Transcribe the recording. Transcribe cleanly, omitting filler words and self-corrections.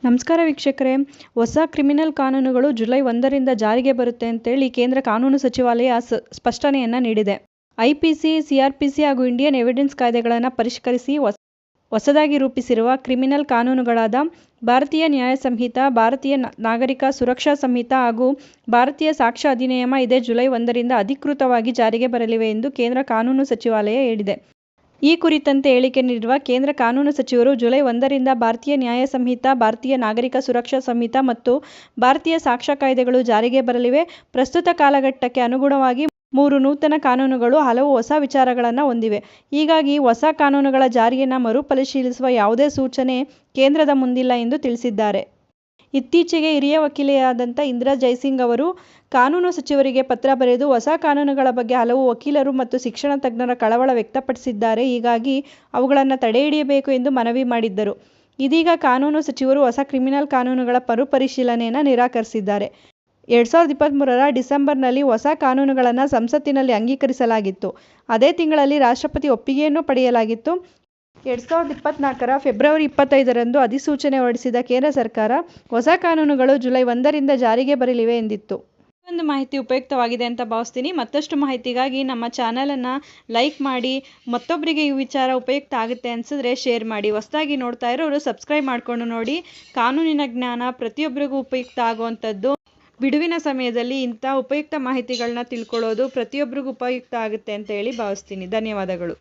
ನಮಸ್ಕಾರ ವೀಕ್ಷಕರೇ, ಹೊಸ ಕ್ರಿಮಿನಲ್ ಕಾನೂನುಗಳು ಜುಲೈ 1ರಿಂದ ಜಾರಿಗೆ ಬರುತ್ತೆ ಅಂತೇಳಿ ಕೇಂದ್ರ ಕಾನೂನು ಸಚಿವಾಲಯ ಸ್ಪಷ್ಟನೆಯನ್ನು ನೀಡಿದೆ. ಐಪಿಸಿ, ಸಿಆರ್ಪಿಸಿ ಹಾಗೂ ಇಂಡಿಯನ್ ಎವಿಡೆನ್ಸ್ ಕಾಯ್ದೆಗಳನ್ನು ಪರಿಷ್ಕರಿಸಿ ಹೊಸದಾಗಿ ರೂಪಿಸಿರುವ ಕ್ರಿಮಿನಲ್ ಕಾನೂನುಗಳಾದ ಭಾರತೀಯ ನ್ಯಾಯ ಸಂಹಿತ, ಭಾರತೀಯ ನಾಗರಿಕ ಸುರಕ್ಷಾ ಸಂಹಿತ ಹಾಗೂ ಭಾರತೀಯ ಸಾಕ್ಷ್ಯ ಅಧಿನಿಯಮ ಇದೇ ಜುಲೈ 1ರಿಂದ ಅಧಿಕೃತವಾಗಿ ಜಾರಿಗೆ ಬರಲಿವೆ ಎಂದು ಕೇಂದ್ರ ಕಾನೂನು ಸಚಿವಾಲಯ ಹೇಳಿದೆ. ಈ ಕುರಿತಂತೆ ಹೇಳಿಕೆ ನೀಡಿರುವ ಕೇಂದ್ರ ಕಾನೂನು ಸಚಿವರು, ಜುಲೈ 1ರಿಂದ ಭಾರತೀಯ ನ್ಯಾಯ ಸಂಹಿತ, ಭಾರತೀಯ ನಾಗರಿಕ ಸುರಕ್ಷಾ ಸಂಹಿತ ಮತ್ತು ಭಾರತೀಯ ಸಾಕ್ಷ್ಯ ಕಾಯ್ದೆಗಳು ಜಾರಿಗೆ ಬರಲಿವೆ. ಪ್ರಸ್ತುತ ಕಾಲಘಟ್ಟಕ್ಕೆ ಅನುಗುಣವಾಗಿ 3 ನೂತನ ಕಾನೂನುಗಳು ಹಲವು ಹೊಸ ವಿಚಾರಗಳನ್ನು ಹೊಂದಿವೆ. ಹೀಗಾಗಿ ಹೊಸ ಕಾನೂನುಗಳ ಜಾರಿಯನ್ನು ಮರುಪರಿಶೀಲಿಸುವ ಯಾವುದೇ ಸೂಚನೆ ಕೇಂದ್ರದ ಮುಂದಿಲ್ಲ ಎಂದು ತಿಳಿಸಿದ್ದಾರೆ. ಇತ್ತೀಚೆಗೆ ಹಿರಿಯ ವಕೀಲೆಯಾದಂಥ ಇಂದಿರಾ ಜೈಸಿಂಗ್ ಅವರು ಕಾನೂನು ಸಚಿವರಿಗೆ ಪತ್ರ ಬರೆದು ಹೊಸ ಕಾನೂನುಗಳ ಬಗ್ಗೆ ಹಲವು ವಕೀಲರು ಮತ್ತು ಶಿಕ್ಷಣ ತಜ್ಞರ ಕಳವಳ ವ್ಯಕ್ತಪಡಿಸಿದ್ದಾರೆ. ಹೀಗಾಗಿ ಅವುಗಳನ್ನು ತಡೆಹಿಡಿಯಬೇಕು ಎಂದು ಮನವಿ ಮಾಡಿದ್ದರು. ಇದೀಗ ಕಾನೂನು ಸಚಿವರು ಹೊಸ ಕ್ರಿಮಿನಲ್ ಕಾನೂನುಗಳ ಮರುಪರಿಶೀಲನೆಯನ್ನು ನಿರಾಕರಿಸಿದ್ದಾರೆ. 2023ರ ಡಿಸೆಂಬರ್ನಲ್ಲಿ ಹೊಸ ಕಾನೂನುಗಳನ್ನು ಸಂಸತ್ತಿನಲ್ಲಿ ಅಂಗೀಕರಿಸಲಾಗಿತ್ತು. ಅದೇ ತಿಂಗಳಲ್ಲಿ ರಾಷ್ಟ್ರಪತಿ ಒಪ್ಪಿಗೆಯನ್ನು ಪಡೆಯಲಾಗಿತ್ತು. 2024ರ ಫೆಬ್ರವರಿ 25ರಂದು ಅಧಿಸೂಚನೆ ಹೊರಡಿಸಿದ ಕೇಂದ್ರ ಸರ್ಕಾರ, ಹೊಸ ಕಾನೂನುಗಳು ಜುಲೈ 1ರಿಂದ ಜಾರಿಗೆ ಬರಲಿವೆ ಎಂದಿತ್ತು. ಈ ಒಂದು ಮಾಹಿತಿ ಉಪಯುಕ್ತವಾಗಿದೆ ಅಂತ ಭಾವಿಸ್ತೀನಿ. ಮತ್ತಷ್ಟು ಮಾಹಿತಿಗಾಗಿ ನಮ್ಮ ಚಾನಲನ್ನು ಲೈಕ್ ಮಾಡಿ, ಮತ್ತೊಬ್ಬರಿಗೆ ಈ ವಿಚಾರ ಉಪಯುಕ್ತ ಆಗುತ್ತೆ ಅನಿಸಿದ್ರೆ ಶೇರ್ ಮಾಡಿ. ಹೊಸದಾಗಿ ನೋಡ್ತಾ ಇರೋರು ಸಬ್ಸ್ಕ್ರೈಬ್ ಮಾಡಿಕೊಂಡು ನೋಡಿ. ಕಾನೂನಿನ ಜ್ಞಾನ ಪ್ರತಿಯೊಬ್ಬರಿಗೂ ಉಪಯುಕ್ತ ಆಗುವಂಥದ್ದು. ಬಿಡುವಿನ ಸಮಯದಲ್ಲಿ ಇಂಥ ಉಪಯುಕ್ತ ಮಾಹಿತಿಗಳನ್ನ ತಿಳ್ಕೊಳ್ಳೋದು ಪ್ರತಿಯೊಬ್ಬರಿಗೂ ಉಪಯುಕ್ತ ಆಗುತ್ತೆ ಅಂತ ಹೇಳಿ ಭಾವಿಸ್ತೀನಿ. ಧನ್ಯವಾದಗಳು.